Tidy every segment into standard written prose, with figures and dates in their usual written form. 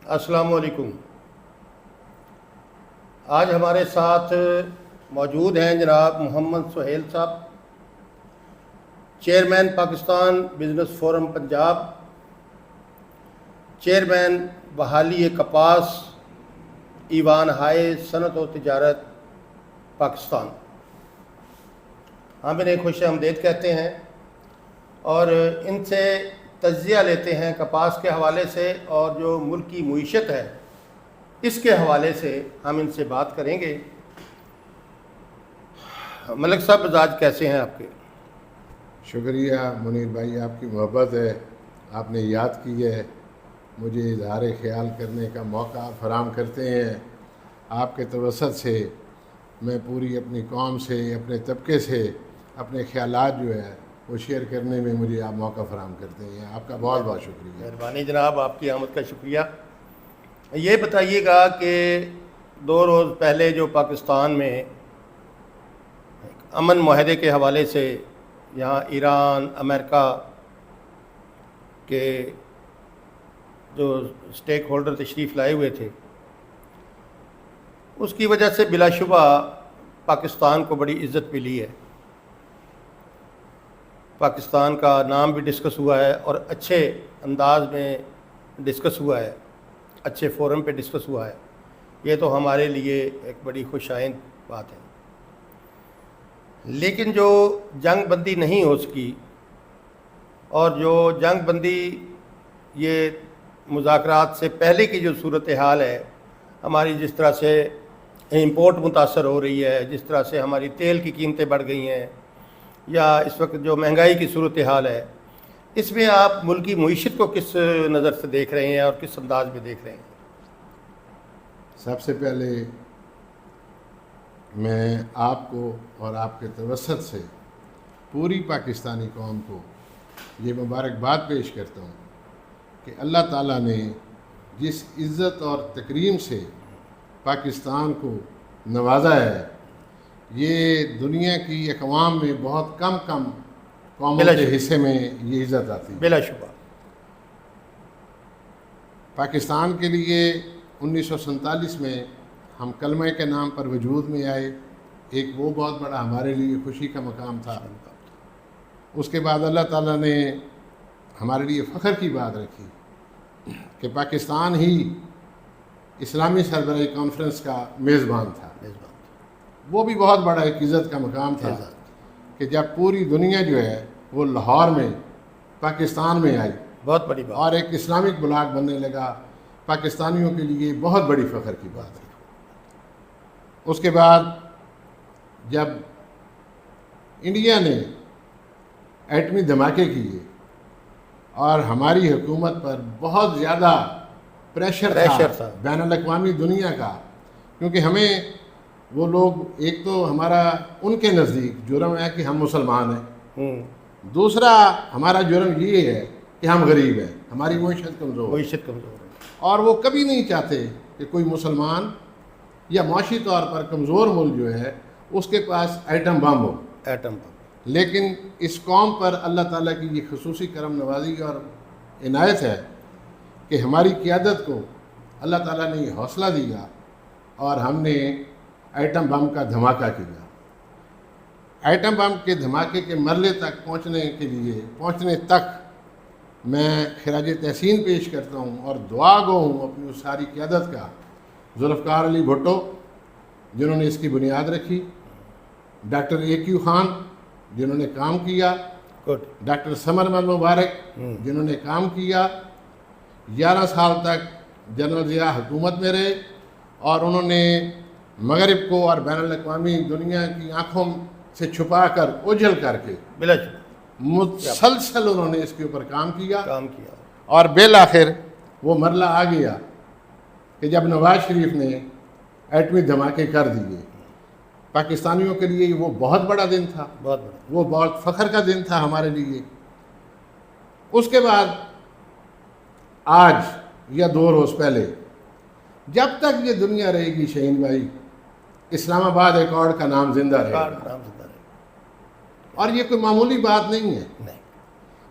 السلام علیکم۔ آج ہمارے ساتھ موجود ہیں جناب محمد سہیل صاحب، chairman Pakistan business forum Punjab, chairman بحالی کپاس ایوان ہائے صنعت و تجارت پاکستان۔ ہم انہیں خوش آمدید کہتے ہیں اور ان سے تجزیہ لیتے ہیں کپاس کے حوالے سے، اور جو ملکی معیشت ہے اس کے حوالے سے ہم ان سے بات کریں گے۔ ملک صاحب مزاج کیسے ہیں آپ کے؟ شکریہ منیر بھائی، آپ کی محبت ہے، آپ نے یاد کی ہے، مجھے اظہار خیال کرنے کا موقع فراہم کرتے ہیں۔ آپ کے توسط سے میں پوری اپنی قوم سے، اپنے طبقے سے اپنے خیالات جو ہے وہ شیئر کرنے میں مجھے آپ موقع فراہم کرتے ہیں۔ آپ کا بہت بہت شکریہ۔ مہربانی جناب، آپ کی آمد کا شکریہ۔ یہ بتائیے گا کہ 2 روز پہلے جو پاکستان میں امن معاہدے کے حوالے سے یہاں ایران، امریکہ کے جو اسٹیک ہولڈر تشریف لائے ہوئے تھے، اس کی وجہ سے بلا شبہ پاکستان کو بڑی عزت ملی ہے۔ پاکستان کا نام بھی ڈسکس ہوا ہے اور اچھے انداز میں ڈسکس ہوا ہے، اچھے فورم پہ ڈسکس ہوا ہے۔ یہ تو ہمارے لیے ایک بڑی خوش آئند بات ہے۔ لیکن جو جنگ بندی نہیں ہو سکی، اور جو جنگ بندی یہ مذاکرات سے پہلے کی جو صورتحال ہے، ہماری جس طرح سے امپورٹ متاثر ہو رہی ہے، جس طرح سے ہماری تیل کی قیمتیں بڑھ گئی ہیں، یا اس وقت جو مہنگائی کی صورتحال ہے، اس میں آپ ملکی معیشت کو کس نظر سے دیکھ رہے ہیں اور کس انداز میں دیکھ رہے ہیں؟ سب سے پہلے میں آپ کو اور آپ کے توسط سے پوری پاکستانی قوم کو یہ مبارکباد پیش کرتا ہوں کہ اللہ تعالیٰ نے جس عزت اور تکریم سے پاکستان کو نوازا ہے، یہ دنیا کی اقوام میں بہت کم قوموں کے حصے میں یہ عزت آتی ہے۔ بلا شبہ پاکستان کے لیے 1947 میں ہم کلمہ کے نام پر وجود میں آئے، ایک وہ بہت بڑا ہمارے لیے خوشی کا مقام تھا۔ اس کے بعد اللہ تعالیٰ نے ہمارے لیے فخر کی بات رکھی کہ پاکستان ہی اسلامی سربراہی کانفرنس کا میزبان تھا۔ وہ بھی بہت بڑا ایک عزت کا مقام تھا کہ جب پوری دنیا جو ہے وہ لاہور میں پاکستان میں آئی، بہت بڑی بات، اور ایک اسلامک بلاک بننے لگا، پاکستانیوں کے لیے بہت بڑی فخر کی بات ہے۔ اس کے بعد جب انڈیا نے ایٹمی دھماکے کیے اور ہماری حکومت پر بہت زیادہ پریشر تھا بین الاقوامی دنیا کا، کیونکہ ہمیں وہ لوگ، ایک تو ہمارا ان کے نزدیک جرم ہے کہ ہم مسلمان ہیں، دوسرا ہمارا جرم یہ ہے کہ ہم غریب ہیں، ہماری معیشت کمزور ہے، اور وہ کبھی نہیں چاہتے کہ کوئی مسلمان یا معاشی طور پر کمزور ملک جو ہے اس کے پاس ایٹم بم ہو۔ لیکن اس قوم پر اللہ تعالیٰ کی یہ خصوصی کرم نوازی اور عنایت ہے کہ ہماری قیادت کو اللہ تعالیٰ نے یہ حوصلہ دیا اور ہم نے ایٹم بم کا دھماکہ کیا۔ ایٹم بم کے دھماکے کے مرحلے تک پہنچنے تک میں خراج تحسین پیش کرتا ہوں اور دعا گو ہوں اپنی اس ساری قیادت کا، ذوالفقار علی بھٹو جنہوں نے اس کی بنیاد رکھی، ڈاکٹر AQ خان جنہوں نے کام کیا، ڈاکٹر سمر احمد مبارک جنہوں نے کام کیا، 11 سال تک جنرل ضیاء حکومت میں رہے، اور انہوں نے مغرب کو اور بین الاقوامی دنیا کی آنکھوں سے چھپا کر، اجل کر کے مسلسل انہوں نے اس کے اوپر کام کیا، اور بالآخر وہ مرحلہ آ گیا کہ جب نواز شریف نے ایٹمی دھماکے کر دیے۔ پاکستانیوں کے لیے وہ بہت بڑا دن تھا، وہ بہت فخر کا دن تھا ہمارے لیے۔ اس کے بعد آج یا 2 روز پہلے، جب تک یہ دنیا رہے گی شہین بھائی، اسلام آباد ایکارڈ کا نام زندہ رہے گا، اور یہ کوئی معمولی بات نہیں ہے۔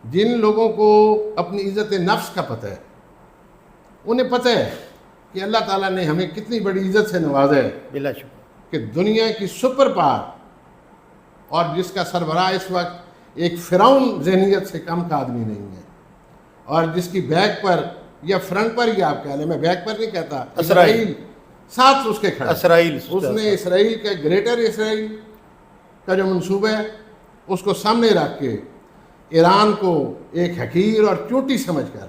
جن لوگوں کو اپنی عزت نفس کا پتہ ہے، انہیں پتہ ہے کہ اللہ تعالیٰ نے ہمیں کتنی بڑی عزت سے نوازا ہے بلا شبہ کہ دنیا کی سپر پاور اور جس کا سربراہ اس وقت ایک فرعون ذہنیت سے کم کا آدمی نہیں ہے، اور جس کی بیک پر یا فرنٹ پر ہی آپ کہہ لیں، میں بیک پر نہیں کہتا، اسرائیل ساتھ اس کے کھڑا، اسرائیل اس نے اسرائیل کا گریٹر اسرائیل کا جو منصوبہ ہے اس کو سامنے رکھ کے ایران کو ایک حقیر اور چوٹی سمجھ کر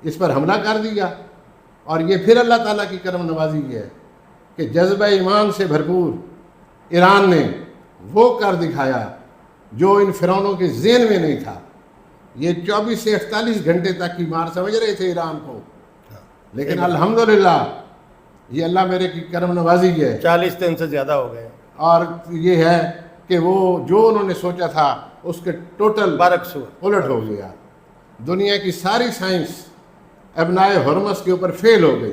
اس پر حملہ کر دیا، اور یہ پھر اللہ تعالیٰ کی کرم نوازی ہے کہ جذبہ ایمان سے بھرپور ایران نے وہ کر دکھایا جو ان فرعونوں کے ذہن میں نہیں تھا۔ یہ 24 سے 48 گھنٹے تک کی مار سمجھ رہے تھے ایران کو، لیکن الحمدللہ یہ اللہ میرے کی کرم نوازی ہے، 40 دن سے زیادہ ہو گئے، اور یہ ہے کہ وہ جو انہوں نے سوچا تھا اس کے ٹوٹل برعکس ہوا۔ الٹ ہو گیا۔ دنیا کی ساری سائنس ابنائے ہرمس کے اوپر فیل ہو گئی،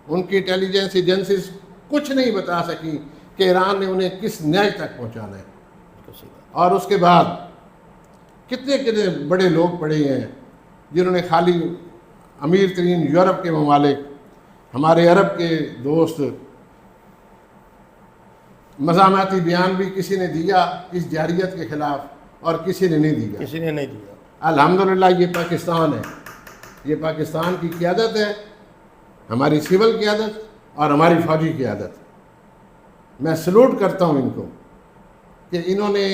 ان کی انٹیلیجنس ایجنسیز کچھ نہیں بتا سکی کہ ایران نے انہیں کس نیچ تک پہنچانا ہے۔ اور اس کے بعد کتنے کتنے بڑے لوگ پڑے ہیں جنہوں نے خالی امیر ترین یورپ کے ممالک، ہمارے عرب کے دوست، مزاحمتی بیان بھی کسی نے دیا اس جارحیت کے خلاف اور کسی نے نہیں دیا۔ کسی نے نہیں دیا۔ الحمدللہ یہ پاکستان ہے، یہ پاکستان کی قیادت ہے، ہماری سول قیادت اور ہماری فوجی قیادت۔ میں سلوٹ کرتا ہوں ان کو کہ انہوں نے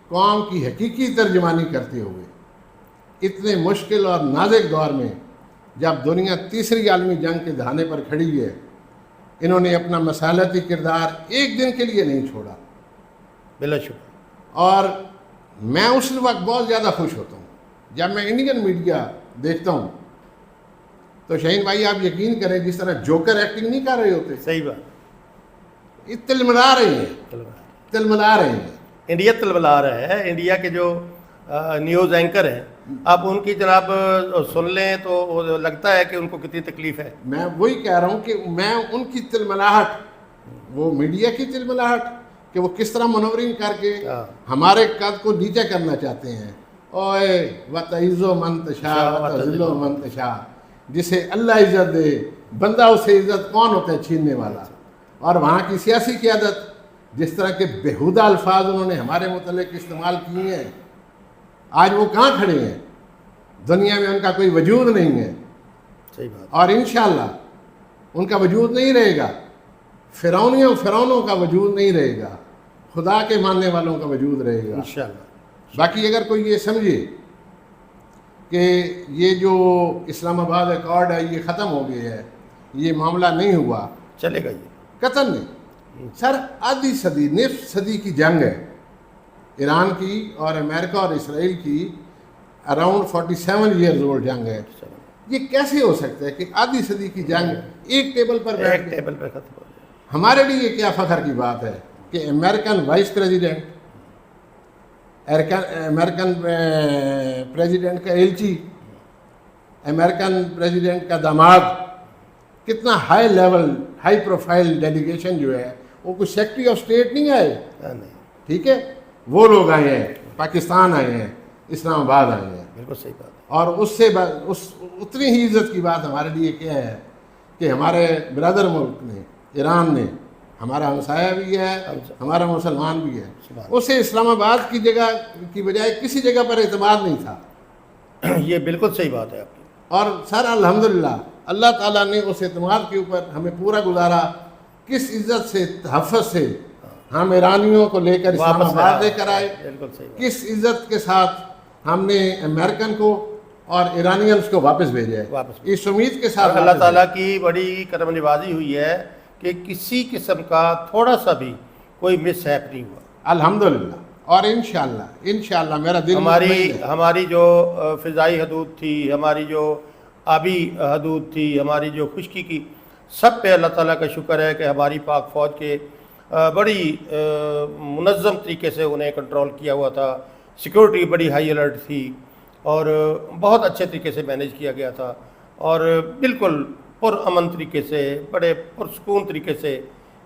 قوم کی حقیقی ترجمانی کرتے ہوئے اتنے مشکل اور نازک دور میں جب دنیا تیسری عالمی جنگ کے دہانے پر کھڑی ہے، انہوں نے اپنا مسالتی کردار ایک دن کے لیے نہیں چھوڑا۔ بلا شبہ۔ اور میں اس وقت بہت زیادہ خوش ہوتا ہوں جب میں انڈین میڈیا دیکھتا ہوں تو شہین بھائی آپ یقین کریں جس طرح جوکر ایکٹنگ نہیں کر رہے ہوتے، صحیح بات، یہ تلملا رہے ہیں، تلملا رہے ہیں۔ انڈیا تلبلا رہا ہے۔ انڈیا کے جو نیوز اینکر ہیں، آپ ان کی جناب سن لیں تو لگتا ہے کہ ان کو کتنی تکلیف ہے۔ میں وہی کہہ رہا ہوں کہ میں ان کی تلملاہٹ، وہ میڈیا کی تلملاہٹ کہ وہ کس طرح منورنگ کر کے ہمارے قد کو نیچے کرنا چاہتے ہیں۔ اوئے وَتَعِزُّ مَن تَشَاءُ وَتَذِلُّ مَن تَشَاءُ، جسے اللہ عزت دے بندہ اسے عزت کون ہوتا ہے چھیننے والا۔ اور وہاں کی سیاسی قیادت جس طرح کے بےہودہ الفاظ انہوں نے ہمارے متعلق استعمال کیے ہیں، آج وہ کہاں کھڑے ہیں؟ دنیا میں ان کا کوئی وجود نہیں ہے، صحیح بات، اور انشاءاللہ ان کا وجود نہیں رہے گا، فرعونوں کا وجود نہیں رہے گا، خدا کے ماننے والوں کا وجود رہے گا انشاءاللہ۔ باقی اگر کوئی یہ سمجھے کہ یہ جو اسلام آباد ایکارڈ ہے یہ ختم ہو گیا ہے، یہ معاملہ نہیں ہوا، چلے گا یہ قطن نہیں۔ سر آدھی صدی، نصف صدی کی جنگ ہے ایران کی اور امریکہ اور اسرائیل کی، اراؤنڈ 47 ایئرز اولڈ جنگ ہے۔ یہ کیسے ہو سکتا ہے کہ آدھی صدی کی جنگ ایک ٹیبل پر بیٹھ ایک کے؟ ٹیبل پہ ختم ہو جائے۔ ہمارے لیے یہ کیا فخر کی بات ہے کہ American vice president, American president کا ایلچی، امریکن پریزیڈنٹ کا داماد، کتنا high level high profile delegation جو ہے، وہ کوئی سیکرٹری آف اسٹیٹ نہیں آئے، نہیں، ٹھیک ہے، وہ لوگ آئے ہیں، پاکستان آئے ہیں، اسلام آباد آئے ہیں۔ بالکل صحیح بات ہے۔ اور اس سے اتنی ہی عزت کی بات ہمارے لیے کیا ہے کہ ہمارے برادر ملک نے، ایران نے، ہمارا ہمسایہ بھی ہے، ہمارا مسلمان بھی ہے، اسے اسلام آباد کی جگہ کی بجائے کسی جگہ پر اعتماد نہیں تھا۔ یہ بالکل صحیح بات ہے آپ کی۔ اور سر الحمدللہ اللہ تعالیٰ نے اس اعتماد کے اوپر ہمیں پورا گزارا، کس عزت سے، تحفظ سے ہم ایرانیوں کو لے کر اسلام آباد لے کر آئے، بالکل صحیح بات۔ کس عزت کے ساتھ ہم نے امریکن کو اور ایرانینز کو واپس بھیجا ہے، اس امید کے ساتھ اللہ تعالیٰ کی بڑی کرم نوازی ہوئی ہے کہ کسی قسم کا تھوڑا سا بھی کوئی مس ہیپ نہیں ہوا، الحمدللہ۔ اور انشاءاللہ میرا دل ہماری جو فضائی حدود تھی، ہماری جو آبی حدود تھی، ہماری جو خشکی کی، سب پہ اللہ تعالیٰ کا شکر ہے کہ ہماری پاک فوج کے بڑی منظم طریقے سے انہیں کنٹرول کیا ہوا تھا، سیکورٹی بڑی ہائی الرٹ تھی اور بہت اچھے طریقے سے مینیج کیا گیا تھا، اور بالکل پرامن طریقے سے، بڑے پرسکون طریقے سے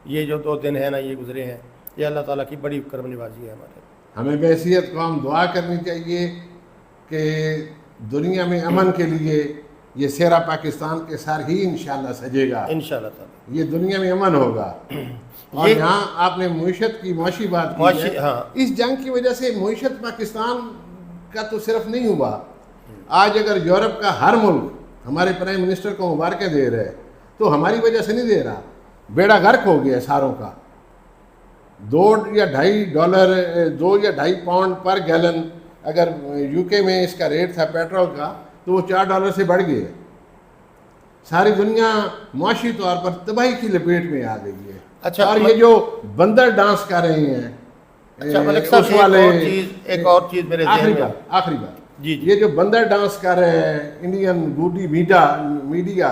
یہ جو 2 دن ہیں نا یہ گزرے ہیں۔ یہ اللہ تعالیٰ کی بڑی کرم نوازی ہے ہمارے۔ ہمیں بحیثیت قوم دعا کرنی چاہیے کہ دنیا میں امن کے لیے یہ سیرا پاکستان کے سر ہی انشاءاللہ سجے گا، انشاءاللہ تعالی یہ دنیا میں امن ہوگا۔ اور یہاں آپ نے معیشت کی معاشی بات کی ہے، ہاں، اس جنگ کی وجہ سے معیشت پاکستان کا تو صرف نہیں ہوا، آج اگر یورپ کا ہر ملک ہمارے پرائم منسٹر کو مبارکیں دے رہے تو ہماری وجہ سے نہیں دے رہا، بیڑا غرق ہو گیا ساروں کا۔ $2 یا $2.5 $2 یا $2.5 پر گیلن اگر یو کے میں اس کا ریٹ تھا پیٹرول کا تو وہ $4 سے بڑھ گئے، ساری دنیا معاشی طور پر تباہی کی لپیٹ میں آ گئی ہے۔ اچھا، اور یہ جو بندر ڈانس کر رہے ہیں، اچھا ملک صاحب ایک اور چیز میرے ذہن میں، آخری بات، جی یہ جو بندر ڈانس کر رہے ہیں انڈین گوڈی میڈیا،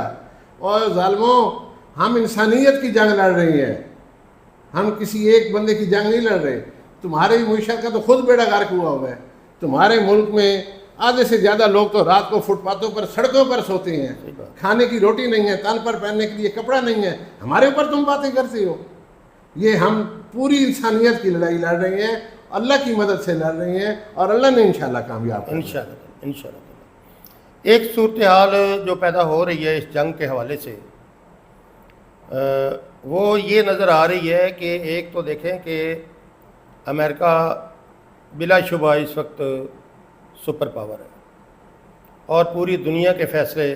اور ظالموں ہم انسانیت کی جنگ لڑ رہے ہیں، ہم کسی ایک بندے کی جنگ نہیں لڑ رہے۔ تمہارے معیشت کا تو خود بیڑا غرق ہوا ہوا ہے، تمہارے ملک میں آدھے سے زیادہ لوگ تو رات کو فٹ پاتھوں پر سڑکوں پر سوتے ہیں، کھانے کی روٹی نہیں ہے، تن پر پہننے کے لیے کپڑا نہیں ہے، ہمارے اوپر تم باتیں کرتے ہو۔ یہ ہم پوری انسانیت کی لڑائی لڑ رہے ہیں، اللہ کی مدد سے لڑ رہے ہیں، اور اللہ نے انشاءاللہ کامیاب کرنا ہے۔ انشاءاللہ ایک صورتحال جو پیدا ہو رہی ہے اس جنگ کے حوالے سے، وہ یہ نظر آ رہی ہے کہ ایک تو دیکھیں کہ امریکہ بلا شبہ اس وقت سپر پاور ہے اور پوری دنیا کے فیصلے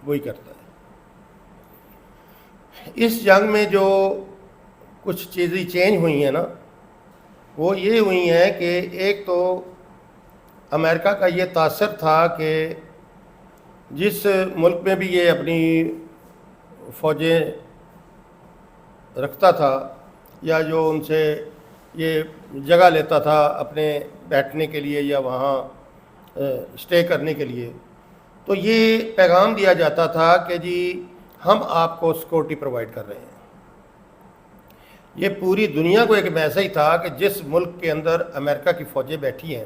وہی کرتا ہے۔ اس جنگ میں جو کچھ چیزیں چینج ہوئی ہیں نا، وہ یہ ہوئی ہیں کہ ایک تو امریکہ کا یہ تاثر تھا کہ جس ملک میں بھی یہ اپنی فوجیں رکھتا تھا یا جو ان سے یہ جگہ لیتا تھا اپنے بیٹھنے کے لیے یا وہاں اسٹے کرنے کے لیے، تو یہ پیغام دیا جاتا تھا کہ جی ہم آپ کو سیکورٹی پرووائڈ کر رہے ہیں۔ یہ پوری دنیا کو ایک میسج تھا کہ جس ملک کے اندر امریکہ کی فوجیں بیٹھی ہیں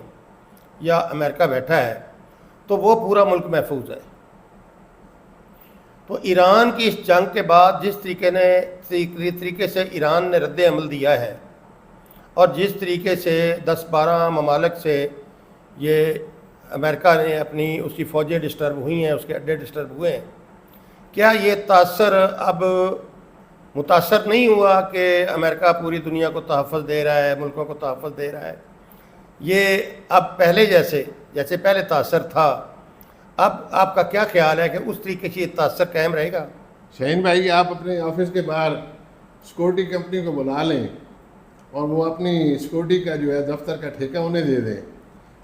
یا امریکہ بیٹھا ہے تو وہ پورا ملک محفوظ ہے۔ تو ایران کی اس جنگ کے بعد جس طریقے سے ایران نے رد عمل دیا ہے اور جس طریقے سے 10-12 ممالک سے یہ امریکہ نے اپنی اس کی فوجیں ڈسٹرب ہوئی ہیں، اس کے اڈے ڈسٹرب ہوئے ہیں، کیا یہ تاثر اب متاثر نہیں ہوا کہ امریکہ پوری دنیا کو تحفظ دے رہا ہے، ملکوں کو تحفظ دے رہا ہے؟ یہ اب پہلے جیسے پہلے تاثر تھا، اب آپ کا کیا خیال ہے کہ اس طریقے سے یہ تاثر قائم رہے گا؟ شاہین بھائی، آپ اپنے آفس کے باہر سیکورٹی کمپنی کو بلا لیں اور وہ اپنی سیکورٹی کا جو ہے دفتر کا ٹھیکہ انہیں دے دیں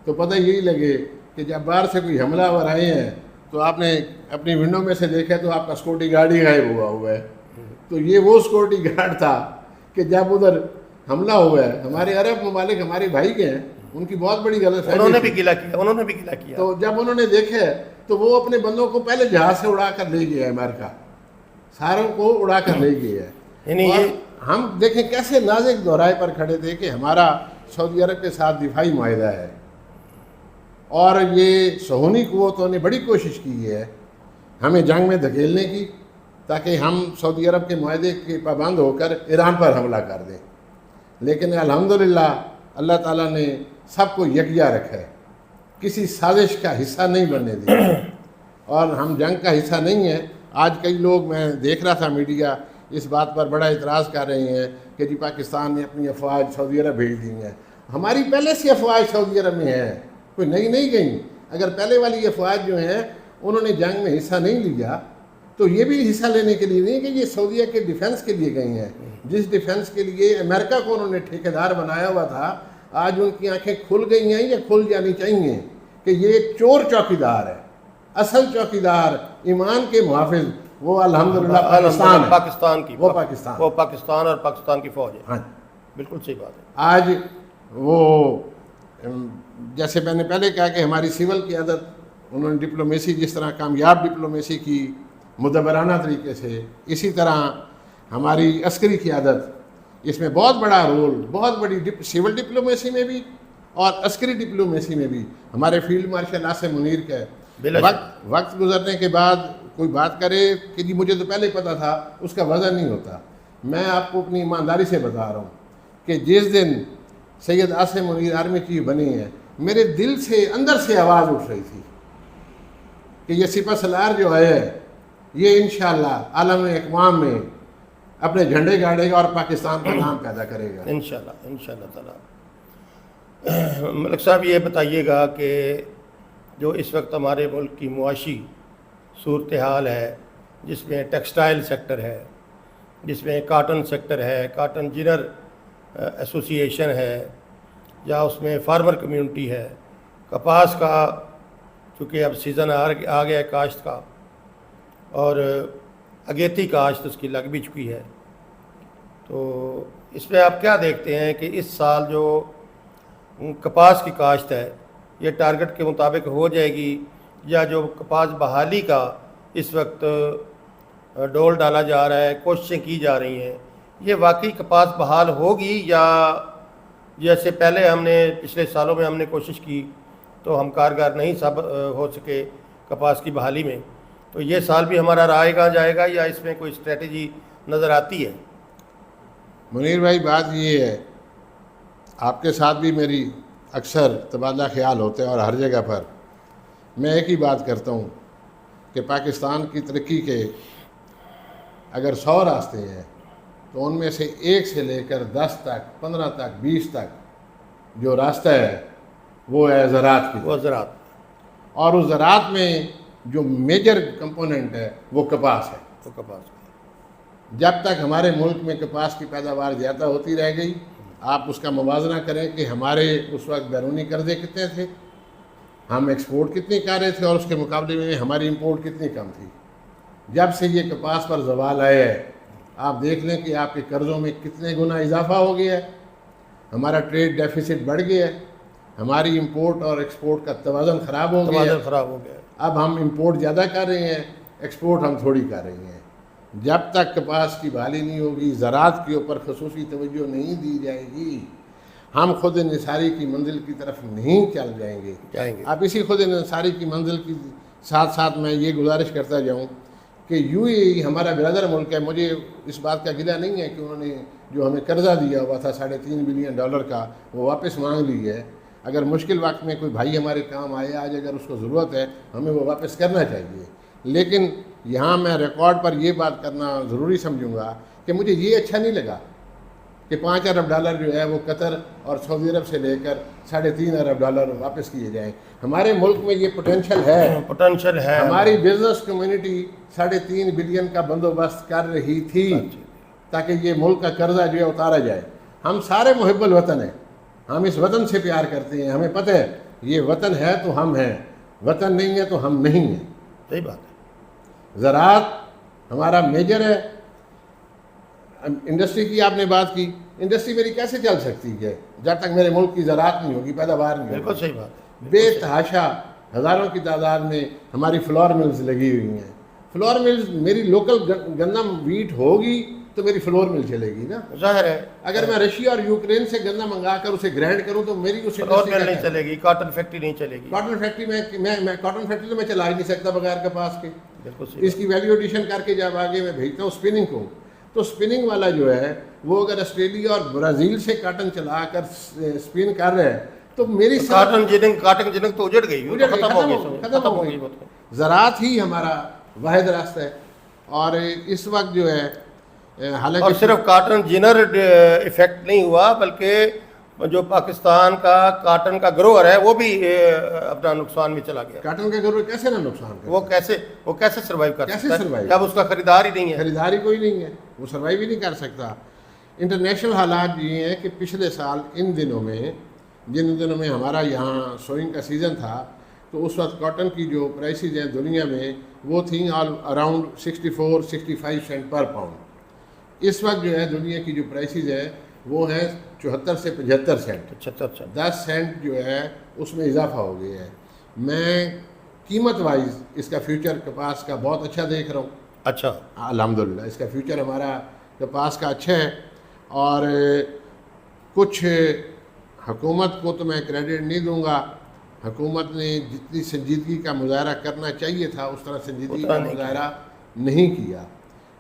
تو پتہ یہی لگے کہ جب باہر سے کوئی حملہ آور آئے ہیں تو آپ نے اپنی ونڈو میں سے دیکھا تو آپ کا سیکورٹی گارڈ ہی غائب ہوا ہے۔ تو یہ وہ سیکورٹی گارڈ تھا کہ جب ادھر حملہ ہوا ہے، ہمارے عرب ممالک ہمارے بھائی کے ہیں، ان کی بہت بڑی غلط فہمی، انہوں نے بھی گلہ کیا۔ تو جب انہوں نے دیکھا تو وہ اپنے بندوں کو پہلے جہاز سے اڑا کر لے گیا ہے، امریکہ ساروں کو اڑا کر لے گیا ہے۔ یعنی اور ہم دیکھیں کیسے نازک دہرائے پر کھڑے تھے کہ ہمارا سعودی عرب کے ساتھ دفاعی معاہدہ ہے، اور یہ صہیونی قوتوں نے بڑی کوشش کی ہے ہمیں جنگ میں دھکیلنے کی تاکہ ہم سعودی عرب کے معاہدے کے پابند ہو کر ایران پر حملہ کر دیں، لیکن الحمدللہ اللہ تعالیٰ نے سب کو یکجا رکھا ہے، کسی سازش کا حصہ نہیں بننے دیا، اور ہم جنگ کا حصہ نہیں ہیں۔ آج کئی لوگ، میں دیکھ رہا تھا میڈیا، اس بات پر بڑا اعتراض کر رہے ہیں کہ جی پاکستان نے اپنی افواج سعودی عرب بھیج دی ہیں۔ ہماری پہلے سے افواج سعودی عرب میں ہیں، کوئی نئی نہیں گئیں۔ اگر پہلے والی افواج جو ہیں انہوں نے جنگ میں حصہ نہیں لیا تو یہ بھی حصہ لینے کے لیے نہیں کہ یہ سعودیہ کے ڈیفنس کے لیے گئی ہیں، جس ڈیفنس کے لیے امریکہ کو انہوں نے ٹھیکیدار بنایا ہوا تھا۔ آج ان کی آنکھیں کھل گئی ہیں یا کھل جانی چاہیے کہ یہ چور چوکیدار ہے، اصل چوکیدار، ایمان کے محافظ وہ الحمدللہ پاکستان ہے، پاکستان اور پاکستان کی فوج ہے۔ ہاں بالکل صحیح بات ہے۔ آج وہ جیسے میں نے پہلے کہا کہ ہماری سول قیادت، انہوں نے ڈپلومیسی جس طرح کامیاب ڈپلومیسی کی مدبرانہ طریقے سے، اسی طرح ہماری عسکری قیادت اس میں بہت بڑا رول، بہت بڑی سول ڈپلومیسی میں بھی اور عسکری ڈپلومیسی میں بھی ہمارے فیلڈ مارشل عاصم منیر کا ہے۔ وقت گزرنے کے بعد کوئی بات کرے کہ جی مجھے تو پہلے پتا تھا، اس کا وزن نہیں ہوتا۔ میں آپ کو اپنی ایمانداری سے بتا رہا ہوں کہ جس دن سید عاصم منیر آرمی چیف بنی ہے، میرے دل سے اندر سے آواز اٹھ رہی تھی کہ یہ سپہ سالار جو ہے یہ انشاءاللہ عالم اقوام میں اپنے جھنڈے گاڑے گا اور پاکستان کا نام پیدا کرے گا انشاءاللہ تعالیٰ۔ ملک صاحب یہ بتائیے گا کہ جو اس وقت ہمارے ملک کی معاشی صورتحال ہے، جس میں ٹیکسٹائل سیکٹر ہے، جس میں کاٹن سیکٹر ہے، کاٹن جنر ایسوسی ایشن ہے، یا اس میں فارمر کمیونٹی ہے، کپاس کا چونکہ اب سیزن آ گیا ہے کاشت کا، اور اگیتی کاشت اس کی لگ بھی چکی ہے، تو اس میں آپ کیا دیکھتے ہیں کہ اس سال جو کپاس کی کاشت ہے یہ ٹارگٹ کے مطابق ہو جائے گی، یا جو کپاس بحالی کا اس وقت ڈول ڈالا جا رہا ہے، کوششیں کی جا رہی ہیں، یہ واقعی کپاس بحال ہوگی، یا جیسے پہلے ہم نے پچھلے سالوں میں ہم نے کوشش کی تو ہم کارگر نہیں ہو سکے کپاس کی بحالی میں، تو یہ سال بھی ہمارا رائے گاں جائے گا، یا اس میں کوئی اسٹریٹجی نظر آتی ہے؟ منیر بھائی بات یہ ہے، آپ کے ساتھ بھی میری اکثر تبادلہ خیال ہوتے ہیں اور ہر جگہ پر میں ایک ہی بات کرتا ہوں کہ پاکستان کی ترقی کے اگر 100 راستے ہیں تو ان میں سے 1 سے لے کر 10 تک، 15 تک، 20 تک جو راستہ ہے وہ ہے زراعت کی، وہ زراعت، اور اس زراعت میں جو میجر کمپوننٹ ہے وہ کپاس ہے۔ تو کپاس جب تک ہمارے ملک میں کپاس کی پیداوار زیادہ ہوتی رہ گئی، آپ اس کا موازنہ کریں کہ ہمارے اس وقت بیرونی قرضے کتنے تھے، ہم ایکسپورٹ کتنی کر رہے تھے، اور اس کے مقابلے میں ہماری امپورٹ کتنی کم تھی۔ جب سے یہ کپاس پر زوال آیا ہے، آپ دیکھ لیں کہ آپ کے قرضوں میں کتنے گنا اضافہ ہو گیا ہے، ہمارا ٹریڈ ڈیفیسٹ بڑھ گیا ہے، ہماری امپورٹ اور ایکسپورٹ کا توازن خراب ہو گیا ہے۔ اب ہم امپورٹ زیادہ کر رہے ہیں، ایکسپورٹ ہم تھوڑی کر رہے ہیں۔ جب تک کپاس کی بحالی نہیں ہوگی، زراعت کے اوپر خصوصی توجہ نہیں دی جائے گی، ہم خود انحصاری کی منزل کی طرف نہیں چل جائیں گے۔ اب اسی خود انحصاری کی منزل کے ساتھ ساتھ میں یہ گزارش کرتا جاؤں کہ UAE ہمارا برادر ملک ہے، مجھے اس بات کا گلہ نہیں ہے کہ انہوں نے جو ہمیں قرضہ دیا ہوا تھا $3.5 بلین کا وہ واپس مانگ لی ہے۔ اگر مشکل وقت میں کوئی بھائی ہمارے کام آئے، آج اگر اس کو ضرورت ہے ہمیں وہ واپس کرنا چاہیے، لیکن یہاں میں ریکارڈ پر یہ بات کرنا ضروری سمجھوں گا کہ مجھے یہ اچھا نہیں لگا کہ $5 ارب جو ہے وہ قطر اور سعودی عرب سے لے کر $3.5 ارب واپس کیے جائیں۔ ہمارے ملک میں یہ پوٹینشل ہے، ہماری بزنس کمیونٹی $3.5 بلین کا بندوبست کر رہی تھی تاکہ یہ ملک کا قرضہ جو ہے اتارا جائے۔ ہم سارے محب الوطن ہیں، ہم اس وطن سے پیار کرتے ہیں، ہمیں پتہ ہے یہ وطن ہے تو ہم ہیں، وطن نہیں ہے تو ہم نہیں ہیں۔ صحیح بات ہے۔ زراعت ہمارا میجر ہے۔ انڈسٹری کی آپ نے بات کی، انڈسٹری میری کیسے چل سکتی ہے جب تک میرے ملک کی زراعت نہیں ہوگی، پیداوار نہیں ہوگی؟ بالکل صحیح بات ہے۔ بے تحاشا ہزاروں کی تعداد میں ہماری فلور ملز لگی ہوئی ہیں۔ فلور ملز، میری لوکل گندم ویٹ ہوگی تو میری فلور مل چلے گی نا، ظاہر ہے۔ اگر میں رشیا اور یوکرین سے گندم منگا کر اسے گرینڈ کروں تو میری اس فلور مل نہیں چلے گی، کاٹن فیکٹری نہیں چلے گی۔ کاٹن فیکٹری میں کاٹن فیکٹری تو میں چلا ہی نہیں سکتا بغیر کپاس کے۔ بالکل صحیح۔ اس کی ویلیو ایڈیشن کر کے جب آگے میں بھیجتا ہوں اسپننگ کو، تو اسپننگ والا جو ہے وہ اگر آسٹریلیا اور برازیل سے کاٹن چلا کر اسپن کر رہے ہیں تو میری کاٹن جنگ تو اجڑ گئی، ختم ہو گئی۔ زراعت ہی ہمارا واحد راستہ ہے، اور اس وقت جو ہے حالانکہ اور صرف کاٹن جنر ایفیکٹ نہیں ہوا، بلکہ جو پاکستان کا کاٹن کا گروور ہے وہ بھی اپنا نقصان میں چلا گیا۔ کاٹن کا گروور کیسے نہ نقصان کرے؟ وہ کیسے سروائیو کر سکتا ہے survive؟ جب اس کا خریدار ہی نہیں ہے۔ خریداری کوئی نہیں ہے، وہ سروائیو ہی نہیں کر سکتا۔ انٹرنیشنل حالات یہ ہیں کہ پچھلے سال جن دنوں میں ہمارا یہاں سوئنگ کا سیزن تھا، تو اس وقت کاٹن کی جو پرائسز ہیں دنیا میں وہ تھیں اراؤنڈ 64-65 سینٹ پر پاؤنڈ۔ اس وقت جو ہے دنیا کی جو پرائسز ہے وہ ہیں 74 سے 75 سینٹ، 10 سینٹ جو ہے اس میں اضافہ ہو گیا ہے۔ میں قیمت وائز اس کا فیوچر کپاس کا بہت اچھا دیکھ رہا ہوں۔ اچھا، الحمدللہ اس کا فیوچر ہمارا کپاس کا اچھا ہے، اور کچھ حکومت کو تو میں کریڈٹ نہیں دوں گا، حکومت نے جتنی سنجیدگی کا مظاہرہ کرنا چاہیے تھا اس طرح سنجیدگی کا مظاہرہ نہیں کیا،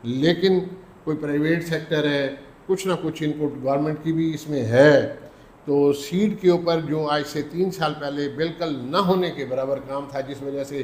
لیکن کوئی پرائیویٹ سیکٹر ہے، کچھ نہ کچھ ان پٹ گورنمنٹ کی بھی اس میں ہے۔ تو سیڈ کے اوپر جو آج سے 3 سال پہلے بالکل نہ ہونے کے برابر کام تھا، جس وجہ سے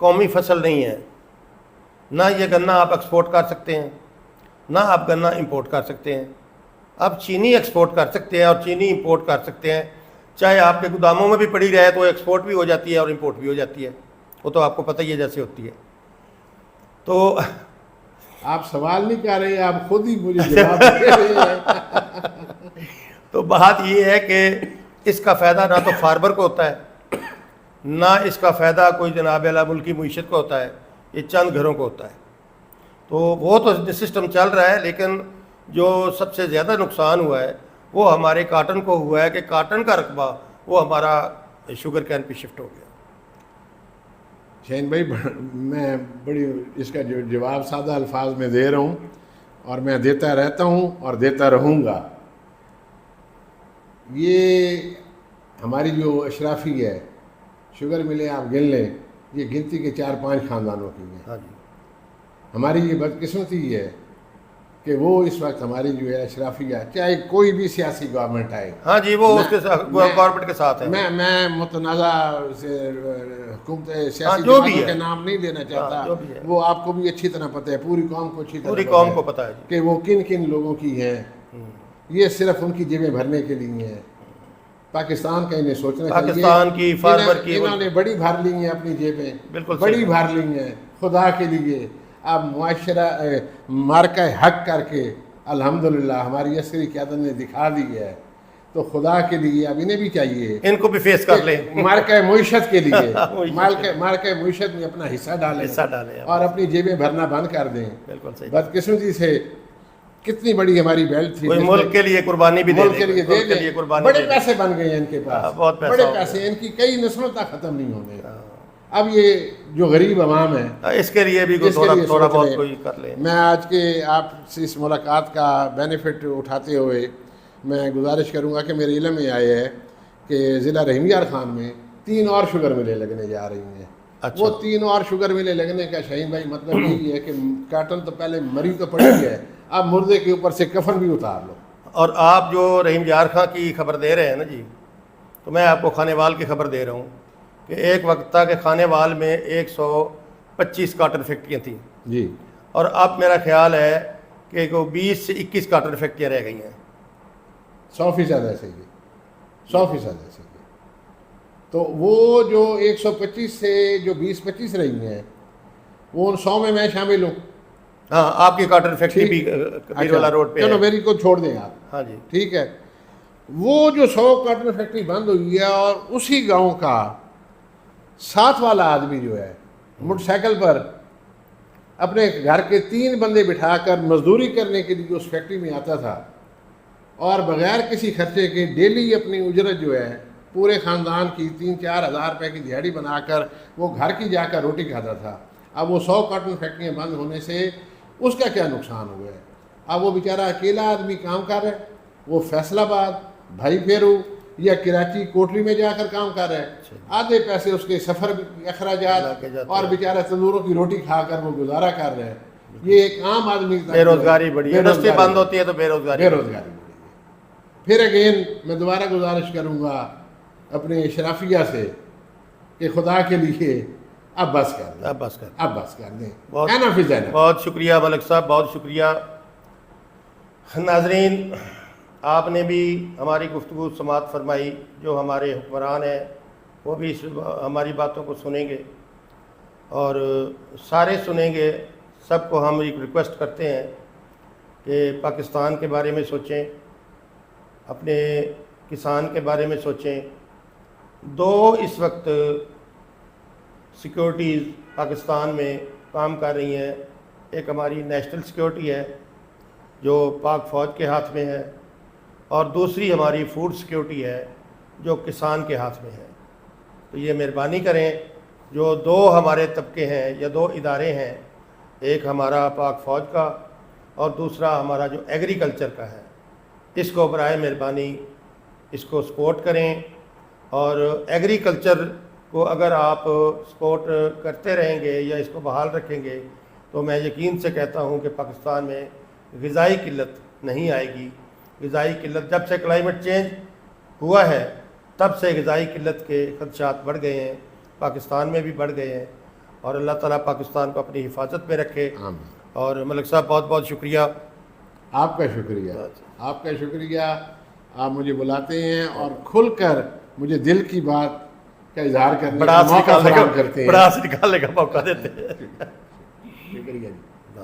قومی فصل نہیں ہے، نہ یہ گنا آپ ایکسپورٹ کر سکتے ہیں، نہ آپ گنا امپورٹ کر سکتے ہیں. آپ چینی ایکسپورٹ کر سکتے ہیں اور چینی امپورٹ کر سکتے ہیں، چاہے آپ کے گوداموں میں بھی پڑی رہے تو ایکسپورٹ بھی ہو جاتی ہے اور امپورٹ بھی ہو جاتی ہے. وہ تو آپ کو پتہ ہی ہے جیسے ہوتی ہے. تو آپ سوال نہیں کر رہے، آپ خود ہی مجھے جواب دے رہے ہیں. تو بات یہ ہے کہ اس کا فائدہ نہ تو فارمر کو ہوتا ہے، نہ اس کا فائدہ کوئی جناب اعلیٰ ملکی معیشت کو ہوتا ہے، یہ چند گھروں کو ہوتا ہے. تو وہ تو سسٹم چل رہا ہے، لیکن جو سب سے زیادہ نقصان ہوا ہے وہ ہمارے کاٹن کو ہوا ہے کہ کاٹن کا رقبہ وہ ہمارا شوگر کین پہ شفٹ ہو گیا. شہین بھائی، میں بڑی اس کا جو جواب سادہ الفاظ میں دے رہا ہوں اور میں دیتا رہتا ہوں اور دیتا رہوں گا. یہ ہماری جو اشرافی ہے، شوگر ملیں آپ گن لیں، یہ گنتی کے 4-5 خاندانوں کی ہیں. ہاں جی. ہماری یہ بدقسمتی ہے کہ وہ اس وقت ہماری جو ہے اشرافیہ، چاہے کوئی بھی سیاسی گورنمنٹ آئے. ہاں جی، وہ اس کے گورنمنٹ کے ساتھ ہے. میں متنازع حکومت سیاسی جو بھی جماعتوں ہے کے نام نہیں لینا چاہتا. جو بھی ہے وہ آپ کو بھی اچھی طرح پتہ ہے، پوری قوم کو اچھی طرح پوری قوم کو پتہ ہے جی. کہ وہ کن کن لوگوں کی ہیں. یہ صرف ان کی جیبیں بھرنے کے لیے ہیں. پاکستان کا انہیں سوچنا چاہیے. پاکستان کی فارمر کی انہوں نے بڑی بھر لی ہیں اپنی جیبیں، بالکل بڑی بھر لی ہیں. خدا کے لیے اب معاشرہ مارکہ حق کر کے الحمدللہ ہماری عسکری قیادت نے دکھا دی ہے. تو خدا کے لیے اب انہیں بھی چاہیے ان کو بھی فیس کر لیں، مارکہ معیشت کے لیے مارکہ معیشت میں اپنا حصہ ڈالیں اور اپنی جیبیں بھرنا بند کر دیں. بالکل صحیح. بدقسمتی سے کتنی بڑی ہماری بیلٹ تھی، کوئی ملک کے لیے قربانی بھی دے ملک کے لیے دے دے دیں. بڑے پیسے بن گئے ہیں ان کے پاس، بہت پیسہ بڑے ہو گیا. پیسے، ان کی کئی نسلوں تک ختم نہیں ہونے. اب یہ جو غریب عوام ہے، اس کے لیے بھی اس کے لیے تھوڑا سوچ بہت لیں. کوئی کر لیں. میں آج کے آپ سے اس ملاقات کا بینیفٹ اٹھاتے ہوئے میں گزارش کروں گا کہ میرے علم میں آئے ہے کہ ضلع رحیم یار خان میں 3 اور شوگر ملیں لگنے جا رہی ہیں. وہ 3 اور شوگر ملیں لگنے کا شہین بھائی مطلب یہی ہے کہ کاٹن تو پہلے مری تو پڑی ہے، اب مردے کے اوپر سے کفن بھی اتار لو. اور آپ جو رحیم یار خان کی خبر دے رہے ہیں نا جی، تو میں آپ کو کھانے وال کی خبر دے رہا ہوں کہ ایک وقت تھا کہ کھانے وال میں 125 کاٹن فیکٹریاں تھیں جی، اور اب میرا خیال ہے کہ 20 سے 21 کاٹن فیکٹریاں رہ گئی ہیں. 100% ایسے ہی، 100% ایسے ہی. تو وہ جو 125 سے جو 20-25 رہی ہیں وہ ان 100 میں شامل ہوں. ہاں، آپ کی کاٹن فیکٹری بھی بیروالا روڈ پہ ہے. چلو میری کو چھوڑ دیں آپ. ہاں جی. ٹھیک ہے. وہ جو 100 کاٹن فیکٹری بند ہوئی ہے اور اسی گاؤں کا 7 والا آدمی جو ہے موٹر سائیکل پر اپنے گھر کے 3 بندے بٹھا کر مزدوری کرنے کے لیے اس فیکٹری میں آتا تھا اور بغیر کسی خرچے کے ڈیلی اپنی اجرت جو ہے پورے خاندان کی 3-4 ہزار روپے کی دیہڑی بنا کر وہ گھر کی جا کر روٹی کھاتا تھا. اب وہ 100 کاٹن فیکٹریاں بند ہونے سے اس کا کیا نقصان ہوا ہے؟ اب وہ بیچارہ اکیلا آدمی کام کر رہا ہے، وہ فیصل آباد، بھائی پھیرو یا کراچی کوٹری میں جا کر کام کر رہا ہے. آدھے پیسے اس کے سفر اخراجات اور بیچارہ تندوروں کی روٹی کھا کر وہ گزارا کر رہا ہے. یہ ایک عام آدمی بے روزگاری بڑی ہے، انڈسٹری بند ہوتی ہے تو بے روزگاری بڑی ہے. پھر اگین میں دوبارہ گزارش کروں گا اپنے اشرافیہ سے کہ خدا کے لیے اب بس کر دیں، اب بس کر دیں. بہت شکریہ ملک صاحب، بہت شکریہ. ناظرین، آپ نے بھی ہماری گفتگو سماعت فرمائی. جو ہمارے حکمران ہیں وہ بھی ہماری باتوں کو سنیں گے اور سارے سنیں گے. سب کو ہم ایک ریکویسٹ کرتے ہیں کہ پاکستان کے بارے میں سوچیں، اپنے کسان کے بارے میں سوچیں. 2 اس وقت سیکورٹیز پاکستان میں کام کر رہی ہیں. ایک ہماری نیشنل سیکورٹی ہے جو پاک فوج کے ہاتھ میں ہے، اور دوسری ہماری فوڈ سیکورٹی ہے جو کسان کے ہاتھ میں ہے. تو یہ مہربانی کریں، جو 2 ہمارے طبقے ہیں یا 2 ادارے ہیں، ایک ہمارا پاک فوج کا اور دوسرا ہمارا جو ایگریکلچر کا ہے، اس کو برائے مہربانی اس کو سپورٹ کریں. اور ایگریکلچر کو اگر آپ سپورٹ کرتے رہیں گے یا اس کو بحال رکھیں گے تو میں یقین سے کہتا ہوں کہ پاکستان میں غذائی قلت نہیں آئے گی. غذائی قلت جب سے کلائمیٹ چینج ہوا ہے تب سے غذائی قلت کے خدشات بڑھ گئے ہیں، پاکستان میں بھی بڑھ گئے ہیں. اور اللہ تعالیٰ پاکستان کو اپنی حفاظت میں رکھے. آمین. اور ملک صاحب بہت بہت شکریہ. آپ کا شکریہ، آپ کا شکریہ. آپ مجھے بلاتے ہیں اور کھل کر مجھے دل کی بات کا اظہار کرنے کا موقع فراہم کرتے ہیں. بڑا نکالنے کا موقع دیتے ہیں. شکریہ جی.